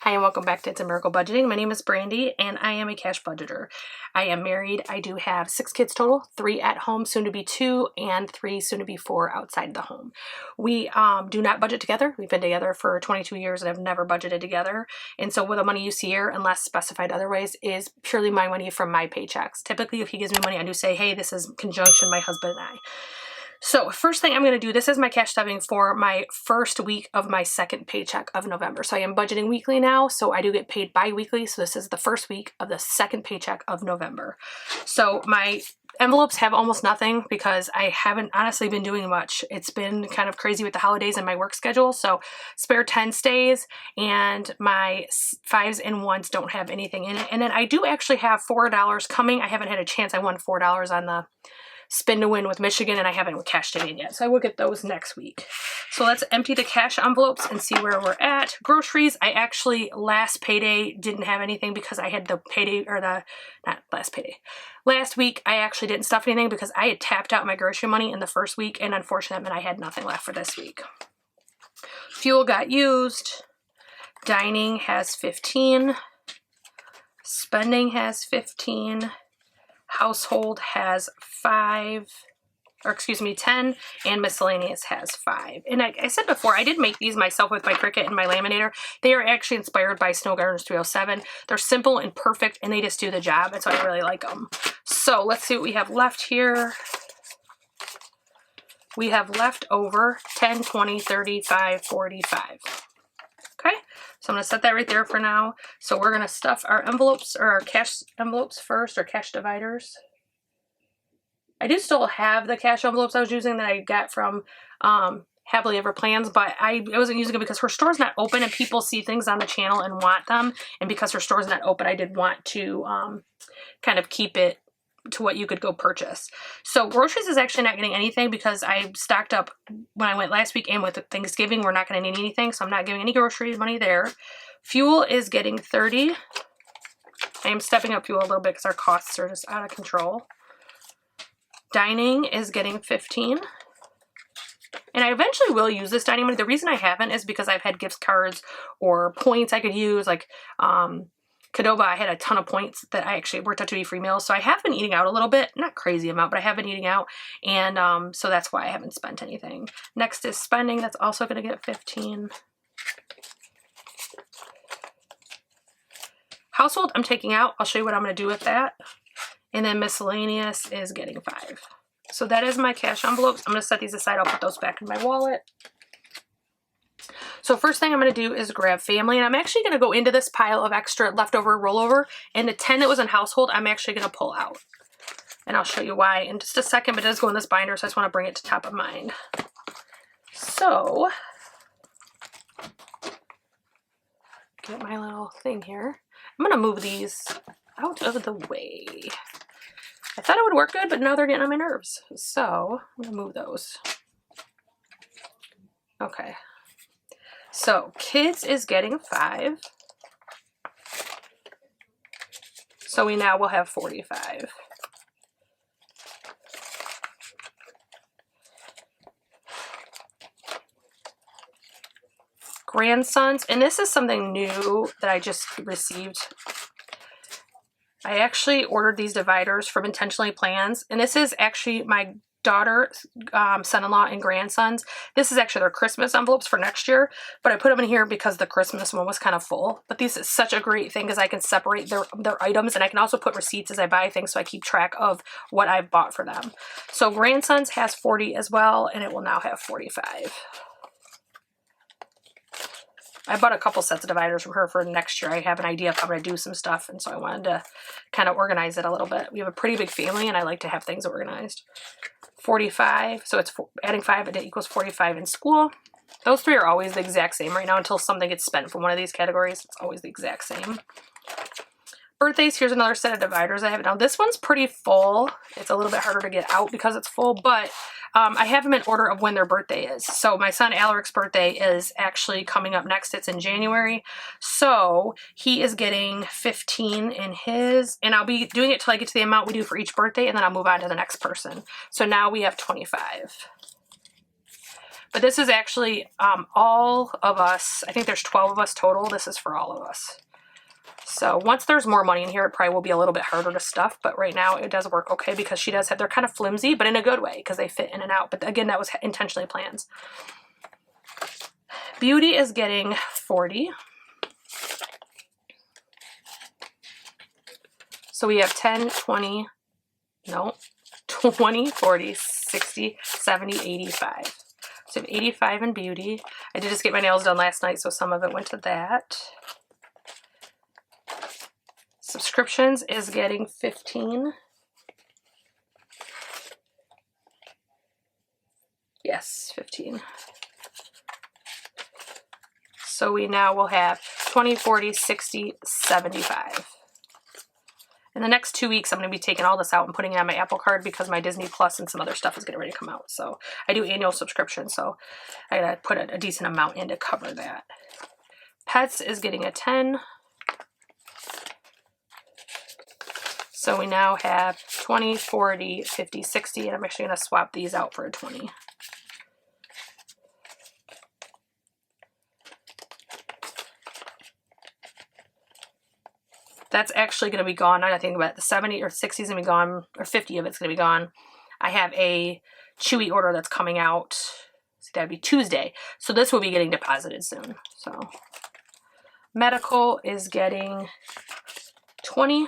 Hi and welcome back to It's a Miracle Budgeting. My name is Brandy and I am a cash budgeter. I am married. I do have 6 kids total, 3 at home, soon to be 2, and 3 soon to be 4 outside the home. We do not budget together. We've been together for 22 years and have never budgeted together. And so with the money you see here, unless specified otherwise, is purely my money from my paychecks. Typically, if he gives me money, I do say, hey, this is conjunction my husband and I. So first thing I'm going to do, this is my cash stuffing for my first week of my second paycheck of November. So I am budgeting weekly now, so I do get paid bi-weekly. So this is the first week of the second paycheck of November. So my envelopes have almost nothing because I haven't honestly been doing much. It's been kind of crazy with the holidays and my work schedule. So spare 10 stays and my 5s and 1s don't have anything in it. And then I do actually have $4 coming. I haven't had a chance. I won $4 on the spin to win with Michigan and I haven't cashed it in yet. So I will get those next week. So let's empty the cash envelopes and see where we're at. Groceries, I actually last payday didn't have anything because I had the payday, or the, not last payday. Last week I actually didn't stuff anything because I had tapped out my grocery money in the first week and unfortunately I had nothing left for this week. Fuel got used. Dining has 15. Spending has 15. Household has 10, and miscellaneous has 5. And I said before, I did make these myself with my Cricut and my laminator. They are actually inspired by Snow Gardens 307. They're simple and perfect, and they just do the job, and so I really like them. So let's see what we have left here. We have left over 10, 20, 35, 45. Okay, so I'm going to set that right there for now. So we're going to stuff our envelopes, or our cash envelopes first, or cash dividers. I do still have the cash envelopes I was using that I got from Happily Ever Plans, but I wasn't using it because her store's not open and people see things on the channel and want them. And because her store's not open, I did want to kind of keep it to what you could go purchase. So groceries is actually not getting anything because I stocked up when I went last week, and with Thanksgiving we're not going to need anything, so I'm not giving any grocery money there. Fuel is getting 30. I am stepping up fuel a little bit because our costs are just out of control. Dining is getting 15. And I eventually will use this dining money. The reason I haven't is because I've had gift cards or points I could use, like Qdoba. I had a ton of points that I actually worked out to be free meals. So I have been eating out a little bit, not crazy amount, but I have been eating out. And so that's why I haven't spent anything. Next is spending. That's also going to get 15. Household, I'm taking out. I'll show you what I'm going to do with that. And then miscellaneous is getting 5. So that is my cash envelopes. I'm going to set these aside. I'll put those back in my wallet. So first thing I'm going to do is grab family, and I'm actually going to go into this pile of extra leftover rollover, and the 10 that was in household I'm actually going to pull out. And I'll show you why in just a second, but it does go in this binder, so I just want to bring it to top of mind. So, get my little thing here. I'm going to move these out of the way. I thought it would work good, but now they're getting on my nerves. So, I'm going to move those. Okay. So, kids is getting 5. So we now will have 45. Grandsons, and this is something new that I just received. I actually ordered these dividers from Intentionally Plans, and this is actually my daughter, son-in-law, and grandsons. This is actually their Christmas envelopes for next year, but I put them in here because the Christmas one was kind of full. But these is such a great thing because I can separate their items, and I can also put receipts as I buy things so I keep track of what I've bought for them. So grandsons has 40 as well, and it will now have 45. I bought a couple sets of dividers from her for next year. I have an idea if I'm going to do some stuff, and so I wanted to kind of organize it a little bit. We have a pretty big family, and I like to have things organized. 45, so it's adding 5, it equals 45 in school. Those 3 are always the exact same right now until something gets spent from one of these categories. It's always the exact same. Birthdays, here's another set of dividers I have. Now this one's pretty full. It's a little bit harder to get out because it's full, but I have them in order of when their birthday is. So my son Alaric's birthday is actually coming up next. It's in January. So he is getting 15 in his, and I'll be doing it till I get to the amount we do for each birthday, and then I'll move on to the next person. So now we have 25. But this is actually all of us. I think there's 12 of us total. This is for all of us. So once there's more money in here, it probably will be a little bit harder to stuff. But right now it does work okay because she does have, they're kind of flimsy, but in a good way because they fit in and out. But again, that was intentionally planned. Beauty is getting 40. So we have 10, 20, no, 20, 40, 60, 70, 85. So we have 85 in beauty. I did just get my nails done last night, so some of it went to that. Subscriptions is getting 15. Yes, 15. So we now will have 20, 40, 60, 75. In the next 2 weeks, I'm going to be taking all this out and putting it on my Apple Card because my Disney Plus and some other stuff is getting ready to come out. So I do annual subscription, so I got to put a decent amount in to cover that. Pets is getting a 10. So we now have 20, 40, 50, 60, and I'm actually going to swap these out for a 20. That's actually going to be gone. I think about the 70 or 60 is going to be gone, or 50 of it's going to be gone. I have a Chewy order that's coming out. So that'd be Tuesday. So this will be getting deposited soon. So medical is getting 20.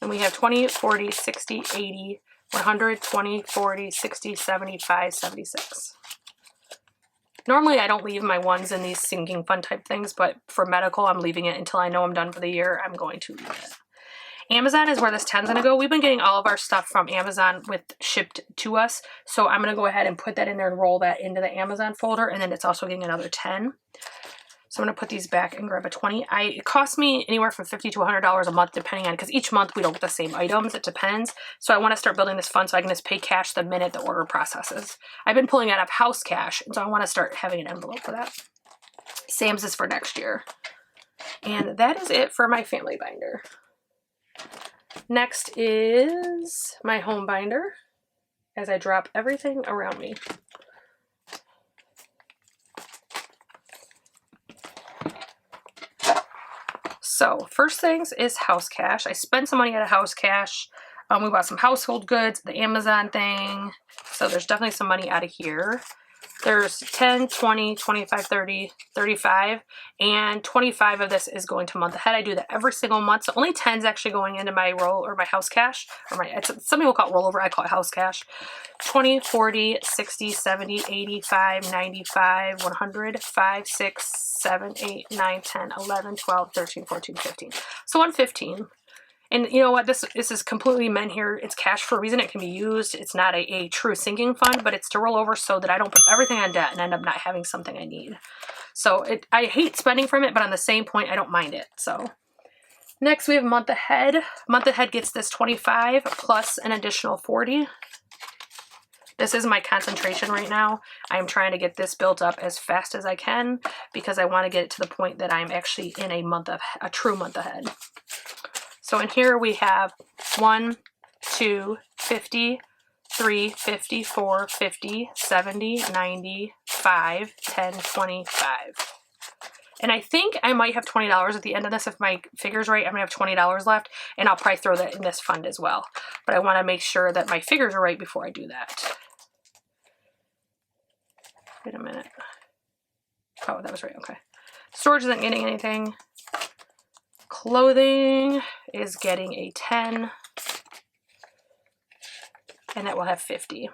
And we have 20, 40, 60, 80, 100, 20, 40, 60, 75, 76. Normally, I don't leave my ones in these sinking fund type things, but for medical, I'm leaving it until I know I'm done for the year. I'm going to leave it. Amazon is where this 10's going to go. We've been getting all of our stuff from Amazon with shipped to us, so I'm going to go ahead and put that in there and roll that into the Amazon folder, and then it's also getting another 10. So I'm going to put these back and grab a 20. It costs me anywhere from $50 to $100 a month, depending on, because each month we don't get the same items. It depends. So I want to start building this fund so I can just pay cash the minute the order processes. I've been pulling out of house cash, and so I want to start having an envelope for that. Sam's is for next year. And that is it for my family binder. Next is my home binder, as I drop everything around me. So first things is house cash. I spent some money out of house cash. We bought some household goods, the Amazon thing. So there's definitely some money out of here. There's 10, 20, 25, 30, 35, and 25 of this is going to month ahead. I do that every single month. So only 10 is actually going into my roll or my house cash. Or some people call it rollover, I call it house cash. 20, 40, 60, 70, 85, 95, 100, 5, 6, 7, 8, 9, 10, 11, 12, 13, 14, 15. So 115. And you know what, this is completely meant here. It's cash for a reason. It can be used. It's not a true sinking fund, but it's to roll over so that I don't put everything on debt and end up not having something I need. So I hate spending from it, but on the same point, I don't mind it. So next we have month ahead. Month ahead gets this 25 plus an additional 40. This is my concentration right now. I'm trying to get this built up as fast as I can because I want to get it to the point that I'm actually in a true month ahead. So in here we have 1, 2, 50, 3, 50, 4, 50, 70, 90, 5, 10, 25. And I think I might have $20 at the end of this. If my figure's right, I'm going to have $20 left, and I'll probably throw that in this fund as well. But I want to make sure that my figures are right before I do that. Wait a minute. Oh, that was right. Okay. Storage isn't getting anything. Clothing is getting a 10, and that will have 50.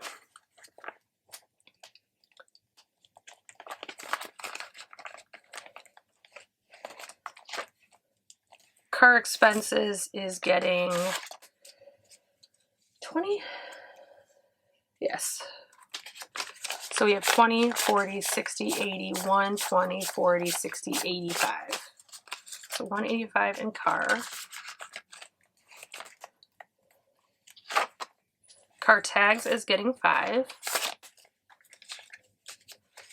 Car expenses is getting 20. Yes. So we have 20, 40, 60, 80, 120, 40, 60, 85. So 185 in car. Car tags is getting 5.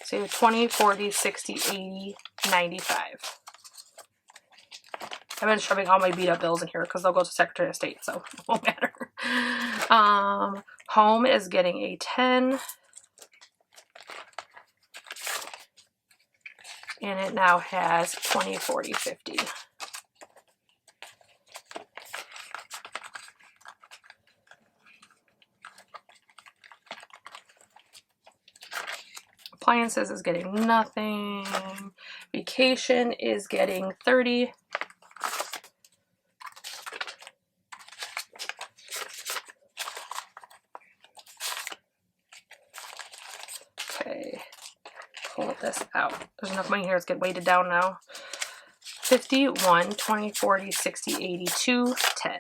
So you have 20, 40, 60, 80, 95. I've been shoving all my beat up bills in here because they'll go to Secretary of State, so it won't matter. Home is getting a 10. and it now has 20, 40, 50. Appliances is getting nothing. Vacation is getting 30. Okay, pull this out. There's enough money here, it's getting weighted down now. 50, 1, 20, 40, 60, 80, 2, 10.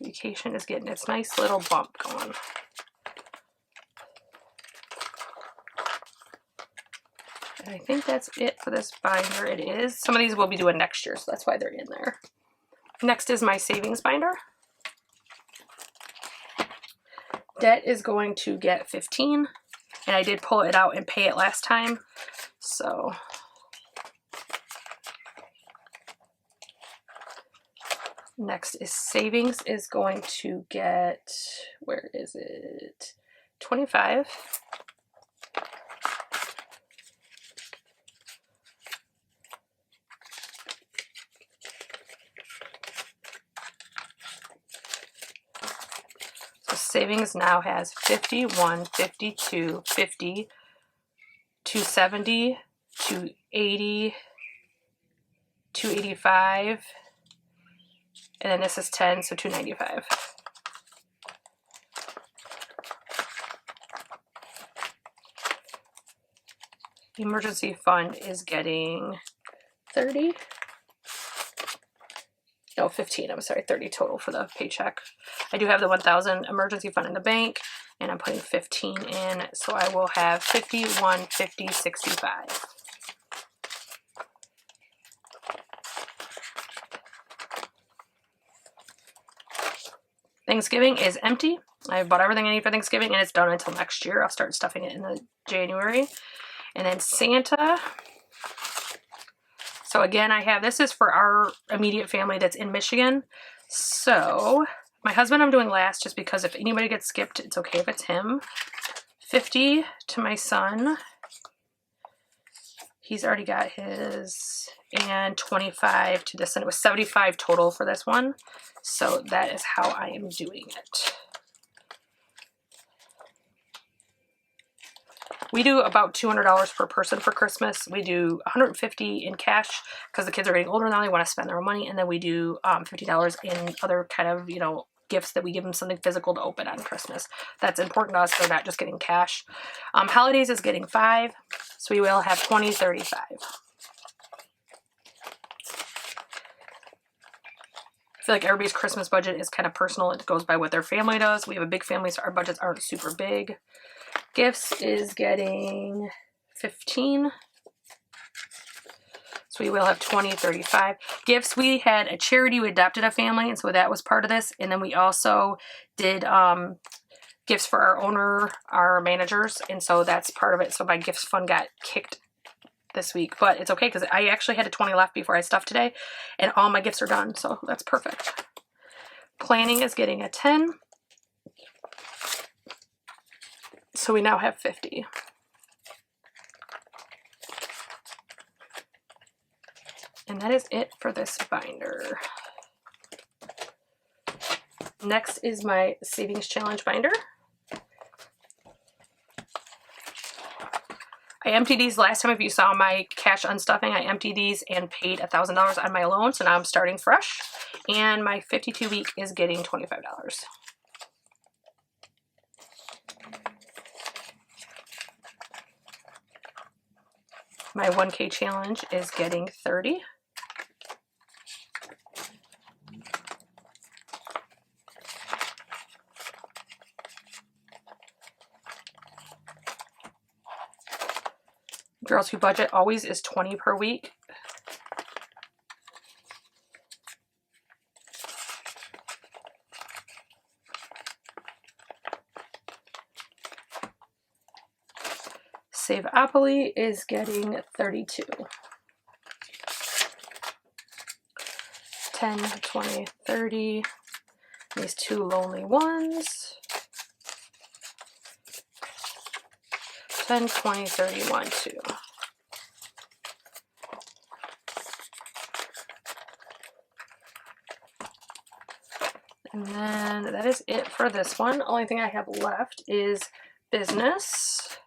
Vacation is getting its nice little bump going. And I think that's it for this binder. It is. Some of these we'll be doing next year, so that's why they're in there. Next is my savings binder. Debt is going to get 15, and I did pull it out and pay it last time, so next is savings is going to get, where is it? 25. So savings now has 51, 52, 50, 270, 280, 285. And then this is 10, so 295. The emergency fund is getting 30. No, 15, I'm sorry, 30 total for the paycheck. I do have the 1,000 emergency fund in the bank, and I'm putting 15 in, so I will have 51, 50, 65. Thanksgiving is empty. I bought everything I need for Thanksgiving, and it's done until next year. I'll start stuffing it in the January. And then Santa. So again, I have, this is for our immediate family that's in Michigan. So my husband I'm doing last just because if anybody gets skipped, it's okay if it's him. 50 to my son. He's already got his, and 25 to this, and it was 75 total for this one. So that is how I am doing it. We do about $200 per person for Christmas. We do $150 in cash because the kids are getting older now, they want to spend their money, and then we do $50 in other kind of, you know, gifts that we give them something physical to open on Christmas. That's important to us. They're not just getting cash. Holidays is getting 5, so we will have 20, 35. I feel like everybody's Christmas budget is kind of personal. It goes by what their family does. We have a big family, so our budgets aren't super big. Gifts is getting 15. So we will have 20, 35. Gifts, we had a charity, we adopted a family, and so that was part of this. And then we also did gifts for our owner, our managers, and so that's part of it. So my gifts fund got kicked this week, but it's okay because I actually had a 20 left before I stuffed today, and all my gifts are done, so that's perfect. Planning is getting a 10. So we now have 50. And that is it for this binder. Next is my savings challenge binder. I emptied these last time. If you saw my cash unstuffing, I emptied these and paid $1,000 on my loan. So now I'm starting fresh. And my 52 week is getting $25. My 1K challenge is getting 30. Girls Who Budget always is 20 per week. Saveopoly is getting 32. 10, 20, 30. These two lonely ones. 10, 20, 31, 2. And then that is it for this one. Only thing I have left is business.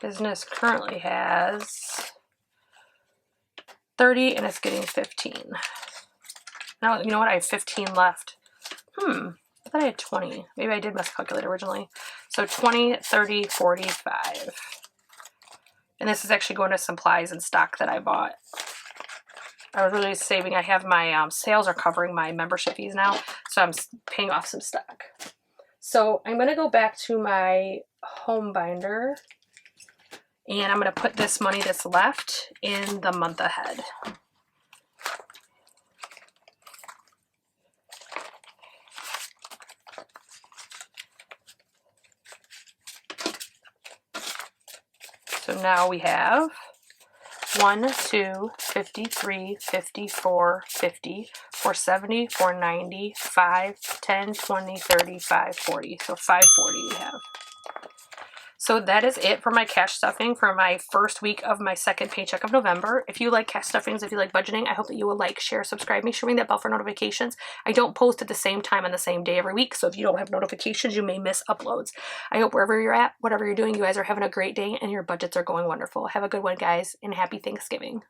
Business currently has 30 and it's getting 15. Now, you know what? I have 15 left. I thought I had 20. Maybe I did miscalculate originally. So 20, 30, 45. And this is actually going to supplies and stock that I bought. I was really saving. I have my sales are covering my membership fees now. So I'm paying off some stock. So I'm going to go back to my home binder. And I'm going to put this money that's left in the month ahead. So now we have 1, 2, 53, 54, 50, 470, 490, 5, 10, 20, 30, 5, 40. So 540 we have. So that is it for my cash stuffing for my first week of my second paycheck of November. If you like cash stuffings, if you like budgeting, I hope that you will like, share, subscribe. Make sure to ring that bell for notifications. I don't post at the same time on the same day every week, so if you don't have notifications, you may miss uploads. I hope wherever you're at, whatever you're doing, you guys are having a great day and your budgets are going wonderful. Have a good one, guys, and happy Thanksgiving.